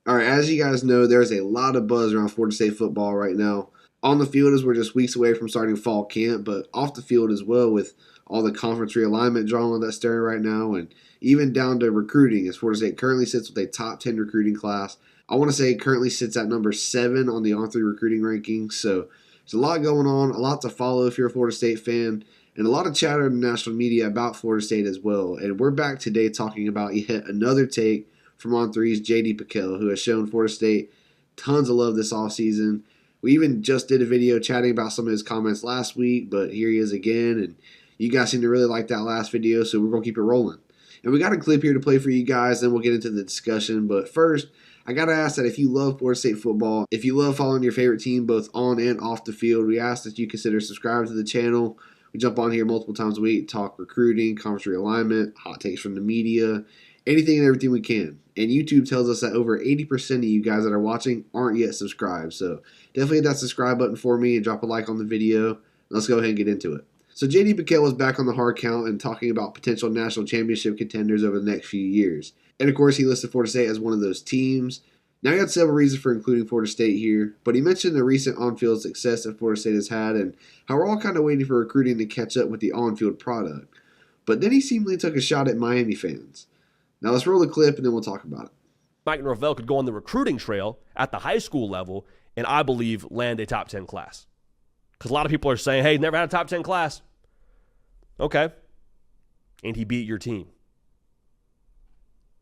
All right, as you guys know, there's a lot of buzz around Florida State football right now. On the field, as we're just weeks away from starting fall camp, but off the field as well with all the conference realignment drama that's stirring right now, and even down to recruiting, as Florida State currently sits with a top 10 recruiting class. I want to say it currently sits at number 7 on the On3 recruiting rankings. So there's a lot going on, a lot to follow if you're a Florida State fan, and a lot of chatter in the national media about Florida State as well. And we're back today talking about yet another take from On3's JD Pickell, who has shown Florida State tons of love this offseason. We even just did a video chatting about some of his comments last week, but here he is again, and you guys seem to really like that last video, so we're going to keep it rolling. And we got a clip here to play for you guys, then we'll get into the discussion. But first, I got to ask that if you love Florida State football, if you love following your favorite team both on and off the field, we ask that you consider subscribing to the channel. We jump on here multiple times a week, talk recruiting, conference realignment, hot takes from the media, anything and everything we can. And YouTube tells us that over 80% of you guys that are watching aren't yet subscribed. So definitely hit that subscribe button for me and drop a like on the video. Let's go ahead and get into it. So JD Pickell was back on the hard count and talking about potential national championship contenders over the next few years. And of course, he listed Florida State as one of those teams. Now, he had several reasons for including Florida State here, but he mentioned the recent on-field success that Florida State has had and how we're all kind of waiting for recruiting to catch up with the on-field product. But then he seemingly took a shot at Miami fans. Now, let's roll the clip and then we'll talk about it. Mike Norvell could go on the recruiting trail at the high school level and I believe land a top 10 class. Because a lot of people are saying, hey, never had a top 10 class. Okay. And he beat your team.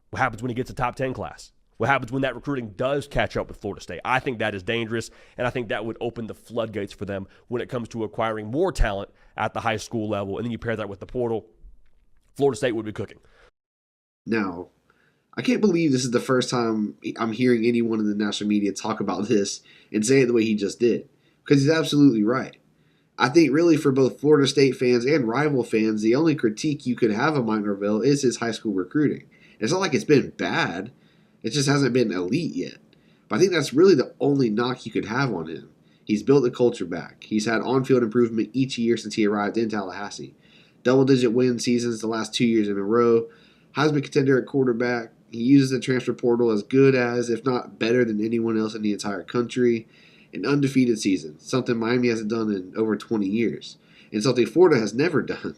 What happens when he gets a top 10 class? What happens when that recruiting does catch up with Florida State? I think that is dangerous, and I think that would open the floodgates for them when it comes to acquiring more talent at the high school level. And then you pair that with the portal, Florida State would be cooking. Now, I can't believe this is the first time I'm hearing anyone in the national media talk about this and say it the way he just did, because he's absolutely right. I think really for both Florida State fans and rival fans, the only critique you could have of Mike Norvell is his high school recruiting. It's not like it's been bad. It just hasn't been elite yet. But I think that's really the only knock you could have on him. He's built the culture back. He's had on-field improvement each year since he arrived in Tallahassee. Double-digit win seasons the last 2 years in a row. Heisman contender at quarterback. He uses the transfer portal as good as, if not better than anyone else in the entire country. An undefeated season, something Miami hasn't done in over 20 years, and something Florida has never done.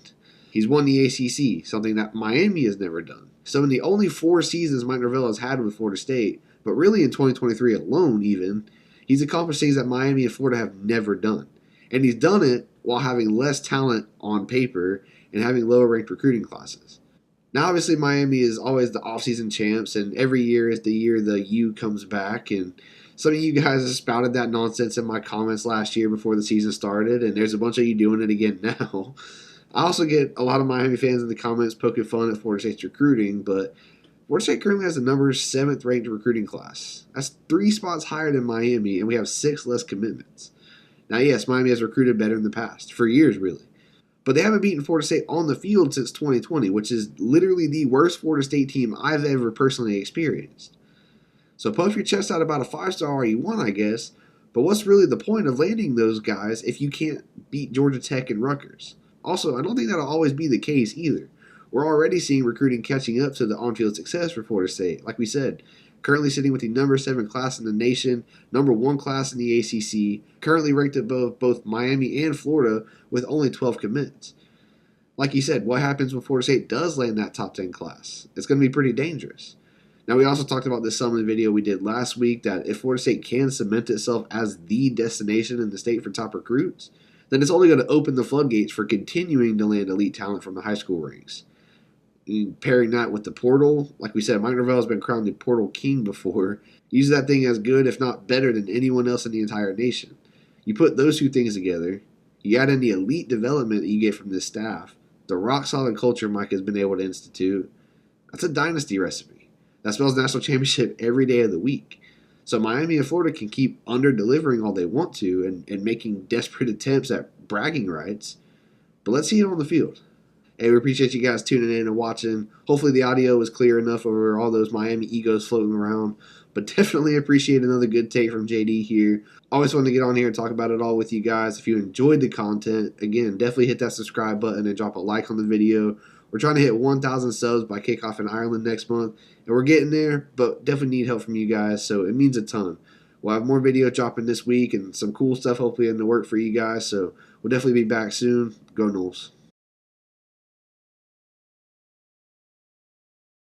He's won the ACC, something that Miami has never done. So in the only 4 seasons Mike Norvell has had with Florida State, but really in 2023 alone even, he's accomplished things that Miami and Florida have never done. And he's done it while having less talent on paper and having lower ranked recruiting classes. Now, obviously, Miami is always the offseason champs, and every year is the year the U comes back. And some of you guys have spouted that nonsense in my comments last year before the season started, and there's a bunch of you doing it again now. I also get a lot of Miami fans in the comments poking fun at Florida State's recruiting, but Florida State currently has the number 7th ranked recruiting class. That's 3 spots higher than Miami, and we have 6 less commitments. Now, yes, Miami has recruited better in the past, for years really. But they haven't beaten Florida State on the field since 2020, which is literally the worst Florida State team I've ever personally experienced. So puff your chest out about a 5-star all you want, I guess, but what's really the point of landing those guys if you can't beat Georgia Tech and Rutgers? Also, I don't think that'll always be the case either. We're already seeing recruiting catching up to the on-field success for Florida State. Like we said, currently sitting with the number 7 class in the nation, number 1 class in the ACC, currently ranked above both Miami and Florida with only 12 commits. Like you said, what happens when Florida State does land that top 10 class? It's going to be pretty dangerous. Now, we also talked about this some in the video we did last week, that if Florida State can cement itself as the destination in the state for top recruits, then it's only going to open the floodgates for continuing to land elite talent from the high school ranks. And pairing that with the portal, like we said, Mike Norvell has been crowned the portal king before. Uses that thing as good, if not better, than anyone else in the entire nation. You put those 2 things together, you add in the elite development that you get from this staff, the rock-solid culture Mike has been able to institute, that's a dynasty recipe. That spells national championship every day of the week. So Miami and Florida can keep under-delivering all they want to and making desperate attempts at bragging rights, but let's see it on the field. Hey, we appreciate you guys tuning in and watching. Hopefully the audio was clear enough over all those Miami egos floating around, but definitely appreciate another good take from JD here. Always fun to get on here and talk about it all with you guys. If you enjoyed the content, again, definitely hit that subscribe button and drop a like on the video We're trying to hit 1,000 subs by kickoff in Ireland next month, and we're getting there, but definitely need help from you guys, so it means a ton. We'll have more video dropping this week and some cool stuff hopefully in the work for you guys, so we'll definitely be back soon. Go Noles.